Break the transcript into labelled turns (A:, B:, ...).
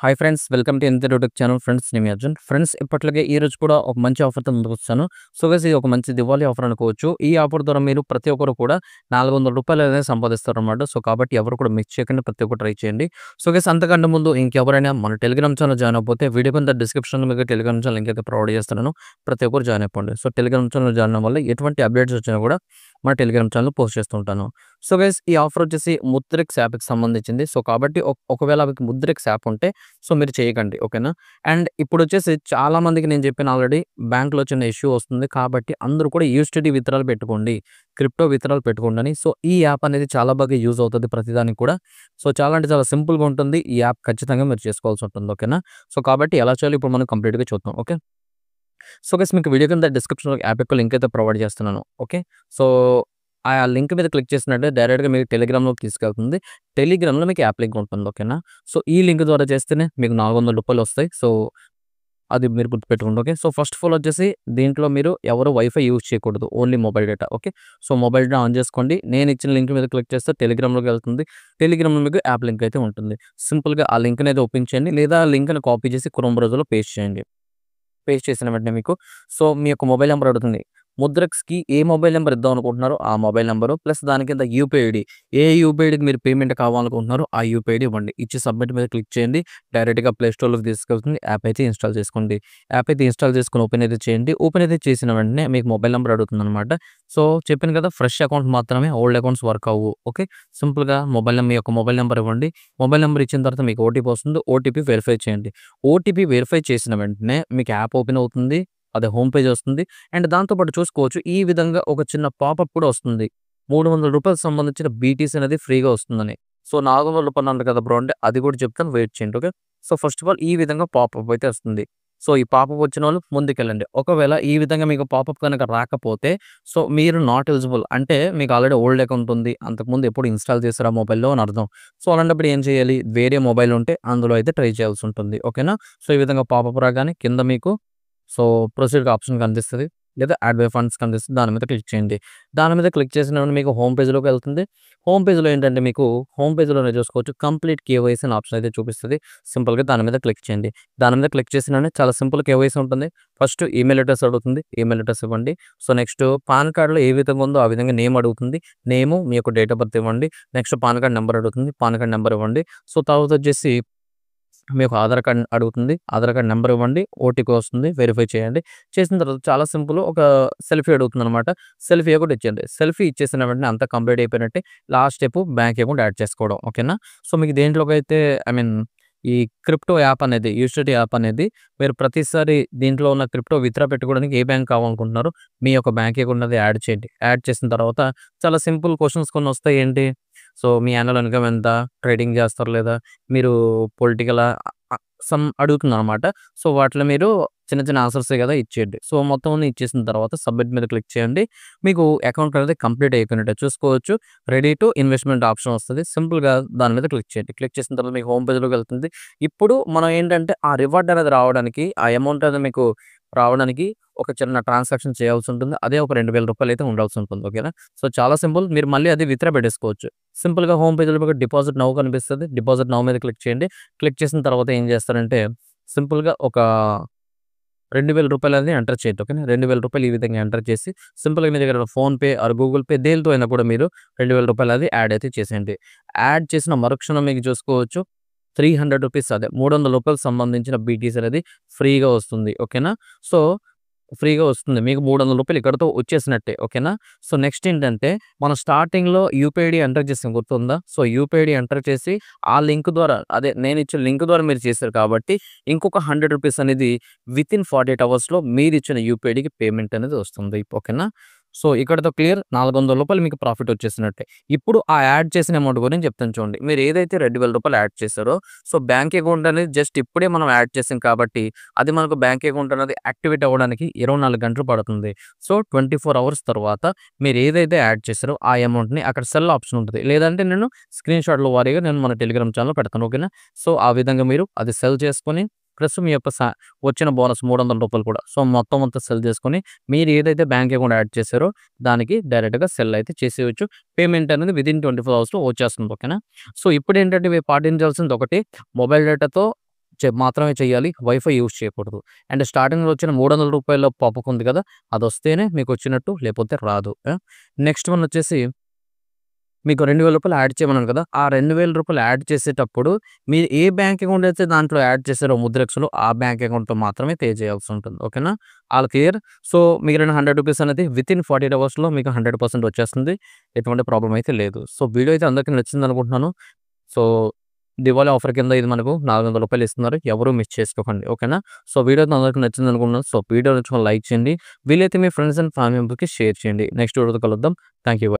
A: Hi friends, welcome to NK YouTube channel. Friends, నేను మీ Arjun. Friends, ఇప్పట్లాగే ఈ రోజు కూడా ఒక మంచి ఆఫర్‌తో ముందుకొచ్చాను. సో గైస్, ఇది ఒక మంచి దివాళీ ఆఫర్ అనుకోవచ్చు. ఈ ఆఫర్ ద్వారా మీరు ప్రతి ఒక్కరు కూడా రూ. 400 అనేది సంపాదిస్తారనమాట. సో కాబట్టి ఎవరు కూడా మిస్ చేయకండి, ప్రతి ఒక్కరు ట్రై చేయండి. సో గైస్, అంతకంటే ముందు ఇంకెవరైనా మన టెలిగ్రామ్ ఛానల్ జాయిన్ అవ్వకపోతే వీడియో కింద డిస్క్రిప్షన్‌లో మీకు టెలిగ్రామ్ ఛానల్ లింక్ అయితే ప్రొవైడ్ చేస్తున్నాను. ప్రతి ఒక్కరు జాయిన్ అయిపోండి. సో టెలిగ్రామ్ ఛానల్ జాయిన్ అవ్వడం వల్ల ఎటువంటి అప్డేట్స్ వచ్చినా కూడా మన టెలిగ్రామ్ ఛానల్‌లో పోస్ట్ చేస్తూ ఉంటాను. సో గైస్, ఈ ఆఫర్ వచ్చేసి ముద్రిక్స్ యాప్‌కి సంబంధించింది. సో కాబట్టి ఒకవేళ మీకు ముద్రిక్స్ యాప్ ఉంటే సో మీరు చేయకండి. ఓకేనా? అండ్ ఇప్పుడొచ్చేసి చాలా మందికి నేను చెప్పాను ఆల్రెడీ, బ్యాంక్‌లో చిన్న ఇష్యూ వస్తుంది. కాబట్టి అందరూ కూడా యూఎస్‌డిటీ విత్‌డ్రాల్ పెట్టుకోండి. క్రిప్టో విత్‌డ్రాల్ పెట్టుకోండని. సో ఈ యాప్ అనేది చాలా బాగా యూజ్ అవుతది ప్రతిదానికి కూడా. సో చాలా అంటే చాలా సింపుల్‌గా ఉంటుంది. ఈ యాప్ ఖచ్చితంగా మీరు చేసుకోవాల్సి ఉంటుంది. ఓకేనా? సో కాబట్టి ఎలా చేయాలో ఇప్పుడు మనం కంప్లీట్‌గా చూద్దాం. ఓకే. సో గైస్, మీకు వీడియో కింద డిస్క్రిప్షన్‌లో యాప్ యొక్క లింక్ అయితే ప్రొవైడ్ చేస్తున్నాను. ఓకే. సో ఆ లింక్ మీద క్లిక్ చేసినట్టే డైరెక్ట్‌గా మీకు టెలిగ్రామ్‌లోకి తీసుకెళ్తుంది. టెలిగ్రామ్‌లో మీకు యాప్ లింక్ ఉంటుంది. ఓకేనా? సో ఈ లింక్ ద్వారా చేస్తేనే మీకు రూ. 400 వస్తాయి. సో అది మీరు గుర్తుపెట్టుకోండి. Okay. So first of all వచ్చేసి దీంట్లో మీరు ఎవరు వైఫై యూజ్ చేయకూడదు. Only mobile data. Okay. So mobile data on చేసుకోండి. నేను ఇచ్చిన లింక్ మీద క్లిక్ చేస్తే టెలిగ్రామ్‌లోకి వెళ్తుంది. టెలిగ్రామ్‌లో మీకు యాప్ లింక్ అయితే ఉంటుంది. సింపుల్‌గా ఆ లింక్ అనేది ఓపెన్ చేయండి. లేదా ఆ లింక్‌ని కాపీ చేసి క్రోమ్ బ్రౌజర్‌లో పేస్ట్ చేయండి. పేస్ట్ చేసిన వెంటనే మీకు సో మీ యొక్క మొబైల్ నంబర్ అడుగుతుంది. ముద్రక్స్‌కి ఏ మొబైల్ నంబర్ ఇద్దాం అనుకుంటున్నారో ఆ మొబైల్ నంబరు ప్లస్ దాని కింద యూపీఐ ఐడీ. ఏ యూపీఐ ఐడీకి మీరు పేమెంట్ కావాలనుకుంటున్నారో ఆ యూపీఐ ఐడీ ఇవ్వండి. ఇచ్చి సబ్మిట్ మీద క్లిక్ చేయండి. డైరెక్ట్‌గా ప్లే స్టోర్‌లోకి తీసుకెళ్తుంది. యాప్ అయితే ఇన్‌స్టాల్ చేసుకోండి. యాప్ అయితే ఇన్‌స్టాల్ చేసుకొని ఓపెన్ అయితే చేయండి. ఓపెన్ అయితే చేసిన వెంటనే మీకు మొబైల్ నంబర్ అడుగుతుందనమాట. సో చెప్పాను కదా, ఫ్రెష్ అకౌంట్ మాత్రమే, ఓల్డ్ అకౌంట్స్ వర్క్ అవ్వవు. ఓకే. సింపుల్‌గా మీ యొక్క మొబైల్ నంబర్ ఇవ్వండి. మొబైల్ నంబర్ ఇచ్చిన తర్వాత మీకు ఓటీపీ వస్తుంది. ఓటీపీ వెరిఫై చేయండి. ఓటీపీ వెరిఫై చేసిన వెంటనే మీకు యాప్ ఓపెన్ అవుతుంది. అదే హోమ్ పేజ్ వస్తుంది. అండ్ దాంతో పాటు చూసుకోవచ్చు, ఈ విధంగా ఒక చిన్న పాపప్ కూడా వస్తుంది. రూ. 300 సంబంధించిన బీటీసీ అనేది ఫ్రీగా వస్తుందని. సో రూ. 400 అన్నారు కదా బ్రో అంటే అది కూడా చెప్తాను, వెయిట్ చేయండి. Okay. So first of all ఈ విధంగా పాపప్ అయితే వస్తుంది. సో ఈ పాపప్ వచ్చిన వాళ్ళు ముందుకెళ్ళండి. ఒకవేళ ఈ విధంగా మీకు పాపప్ గనక రాకపోతే సో మీరు నాట్ ఎలిజిబుల్, అంటే మీకు ఆల్రెడీ ఓల్డ్ అకౌంట్ ఉంది. అంతకుముందు ఎప్పుడు ఇన్‌స్టాల్ చేసారా మొబైల్‌లో అని అర్థం. సో అలాంటప్పుడు ఏం చేయాలి? వేరే మొబైల్ ఉంటే అందులో అయితే ట్రై చేయాల్సి ఉంటుంది. ఓకేనా? సో ఈ విధంగా పాపప్ రాగానే కింద మీకు సో ప్రొసీడ్ ఆప్షన్ కనిపిస్తది. లేదా యాడ్ బై ఫండ్స్ కనిపిస్తది. దాని మీద క్లిక్ చేయండి. దాని మీద క్లిక్ చేసిన వెంటనే మీకు హోమ్ పేజ్‌లోకి వెళ్తుంది. హోమ్ పేజ్‌లో ఏంటంటే మీకు హోమ్ పేజ్‌లోనే చూసుకోవచ్చు, కంప్లీట్ కేవైసీ అని ఆప్షన్ అయితే చూపిస్తది. సింపుల్‌గా దాని మీద క్లిక్ చేయండి. దాని మీద క్లిక్ చేసిన వెంటనే చాలా సింపుల్ కేవైసీ ఉంటుంది. ఫస్ట్ ఈమెయిల్ అడ్రెస్ అడుగుతుంది. ఈమెయిల్ అడ్రెస్ ఇవ్వండి. సో నెక్స్ట్ పాన్ కార్డ్‌లో ఏ విధంగా ఉందో ఆ విధంగా నేమ్ అడుగుతుంది. నేము, మీ యొక్క డేట్ ఆఫ్ బర్త్ ఇవ్వండి. నెక్స్ట్ పాన్ కార్డ్ నంబర్ అడుగుతుంది. పాన్ కార్డ్ నంబర్ ఇవ్వండి. సో తర్వాత వచ్చేసి మీకు ఆధార్ కార్డ్ అడుగుతుంది. ఆధార్ కార్డ్ నంబర్ ఇవ్వండి. ఓటీపీ వస్తుంది. వెరిఫై చేయండి. చేసిన తర్వాత చాలా సింపుల్, ఒక సెల్ఫీ అడుగుతుందనమాట. సెల్ఫీ ఒకటి ఇచ్చేయండి. సెల్ఫీ ఇచ్చేసిన వెంటనే అంతా కంప్లీట్ అయిపోయినట్టే. Last step bank account add చేసుకోవడం. ఓకేనా? సో మీకు దేంట్లోకైతే ఐ మీన్ ఈ క్రిప్టో యాప్ అనేది, యూఎస్‌డిటీ యాప్ అనేది మీరు ప్రతిసారి దీంట్లో ఉన్న క్రిప్టో విత్‌డ్రా పెట్టుకోవడానికి ఏ బ్యాంక్ కావాలనుకుంటున్నారో మీ యొక్క బ్యాంక్ అకౌంట్ అనేది యాడ్ చేయండి. యాడ్ చేసిన తర్వాత చాలా సింపుల్ క్వెషన్స్ కొన్ని వస్తాయి. ఏంటి? సో మీ యాన్యువల్ ఇన్‌కమ్ ఎంత? ట్రేడింగ్ చేస్తారా లేదా? మీరు పొలిటికలా? సమ్ అడుగుతుందనమాట. సో వాటిలో మీరు చిన్న చిన్న ఆన్సర్సే కదా, ఇచ్చేయండి. సో మొత్తం అన్ని ఇచ్చేసిన తర్వాత సబ్మిట్ మీద క్లిక్ చేయండి. మీకు అకౌంట్ అనేది కంప్లీట్ అయిపోయినట్టే చూసుకోవచ్చు. రెడీ టు ఇన్వెస్ట్‌మెంట్ ఆప్షన్ వస్తది. సింపుల్‌గా దాని మీద క్లిక్ చేయండి. క్లిక్ చేసిన తర్వాత మీకు హోమ్ పేజ్‌లోకి వెళ్తుంది. ఇప్పుడు మనం ఏంటంటే ఆ రివార్డ్ అనేది రావడానికి, ఆ అమౌంట్ అనేది మీకు రావడానికి ఒక చిన్న ట్రాన్సాక్షన్ చేయాల్సి ఉంటుంది. అదే ఒక రూ. 2000 అయితే ఉండాల్సి ఉంటుంది. ఓకేనా? సో చాలా సింపుల్. మీరు మళ్ళీ అది విత్‌డ్రా పెట్టేసుకోవచ్చు. సింపుల్‌గా హోమ్ పేజ్‌లో మీకు డిపాజిట్ నౌ కనిపిస్తది. డిపాజిట్ నౌ మీద క్లిక్ చేయండి. క్లిక్ చేసిన తర్వాత ఏం చేస్తారంటే సింపుల్‌గా ఒక రూ. 2000 అనేది ఎంటర్ చేయండి. ఓకేనా? రూ. 2000 ఈ విధంగా ఎంటర్ చేసి సింపుల్‌గా మీ దగ్గర ఫోన్‌పే ఆర్ గూగుల్ పే దేనితో అయినా కూడా మీరు రూ. 2000 అది యాడ్ అయితే చేసేయండి. యాడ్ చేసిన మరుక్షణం మీకు చూసుకోవచ్చు, రూ. 300 అదే రూ. 300 సంబంధించిన బీటీసీ అనేది ఫ్రీగా వస్తుంది. ఓకేనా? సో ఫ్రీగా వస్తుంది. మీకు రూ. 300 ఇక్కడితో వచ్చేసినట్టే. ఓకేనా? సో నెక్స్ట్ ఏంటంటే మనం స్టార్టింగ్‌లో యూపీఐ ఐడీ ఎంటర్ చేసాం, గుర్తుందా? సో యూపీఐ ఐడీ ఎంటర్ చేసి ఆ లింక్ ద్వారా, అదే నేనిచ్చిన లింక్ ద్వారా మీరు చేశారు కాబట్టి ఇంకొక రూ. 100 అనేది వితిన్ 48 అవర్స్‌లో మీరిచ్చిన యూపీఐ ఐడీకి పేమెంట్ అనేది వస్తుంది. ఓకేనా? సో ఇక్కడితో క్లియర్. రూ. 400 మీకు ప్రాఫిట్ వచ్చేసినట్టే. ఇప్పుడు ఆ యాడ్ చేసిన అమౌంట్ గురించి చెప్తాను చూడండి. మీరు ఏదైతే రూ. 2000 యాడ్ చేశారో సో బ్యాంక్ అకౌంట్ అనేది జస్ట్ ఇప్పుడే మనం యాడ్ చేసాం కాబట్టి అది మనకు బ్యాంక్ అకౌంట్ అనేది యాక్టివేట్ అవ్వడానికి 24 గంటలు పడుతుంది. సో 24 అవర్స్ తర్వాత మీరు ఏదైతే యాడ్ చేశారో ఆ అమౌంట్‌ని అక్కడ సెల్ ఆప్షన్ ఉంటది. లేదంటే నేను స్క్రీన్‌షాట్‌ల వారీగా నేను మన టెలిగ్రామ్ ఛానెల్‌లో పెడతాను. ఓకేనా? సో ఆ విధంగా మీరు అది సెల్ చేసుకొని ప్లస్ మీ యొక్క వచ్చిన బోనస్ రూ. 300 కూడా. సో మొత్తం అంతా సెల్ చేసుకొని మీరు ఏదైతే బ్యాంక్ అకౌంట్ యాడ్ చేశారో దానికి డైరెక్ట్‌గా సెల్ అయితే చేసేయొచ్చు. పేమెంట్ అనేది వితిన్ 24 అవర్స్‌లో వచ్చేస్తుంది. ఓకేనా? సో ఇప్పుడేంటంటే మీరు పాటించాల్సింది ఒకటి, మొబైల్ డేటాతో మాత్రమే చేయాలి. వైఫై యూజ్ చేయకూడదు. అండ్ స్టార్టింగ్‌లో వచ్చిన రూ. 300 పాపప్ ఉంది కదా! అదొస్తేనే మీకొచ్చినట్టు లేపోతే రాదు. నెక్స్ట్ వన్ వచ్చేసి మీకు రూ. 2000 యాడ్ చేయమన్నాను కదా! ఆ రూ. 2000 యాడ్ చేసేటప్పుడు మీరు ఏ బ్యాంక్ అకౌంట్ అయితే దాంట్లో యాడ్ చేసారో ముద్రెక్స్‌లో ఆ బ్యాంక్ అకౌంట్‌తో మాత్రమే పే చేయాల్సి ఉంటుంది. ఓకేనా? All clear. సో, మిగిలిన రూ. 100 అనేది వితిన్ 48 అవర్స్‌లో మీకు 100% వచ్చేస్తుంది. ఎటువంటి ప్రాబ్లమ్ అయితే లేదు. సో, వీడియో అయితే అందరికీ నచ్చిందనుకుంటున్నాను. సో, దివాళీ ఆఫర్ కింద ఇది మనకు రూ. 400 ఇస్తున్నారు. ఎవరు మిస్ చేసుకోకండి. ఓకేనా? సో, వీడియో అయితే అందరికీ నచ్చిందనుకుంటున్నాను. సో, వీడియో నచ్చితే లైక్ చేయండి. వీలైతే మీ ఫ్రెండ్స్ అండ్ ఫ్యామిలీ మెంబర్స్‌కి షేర్ చేయండి. నెక్స్ట్ వీడియోతో కలుద్దాం. Thank you.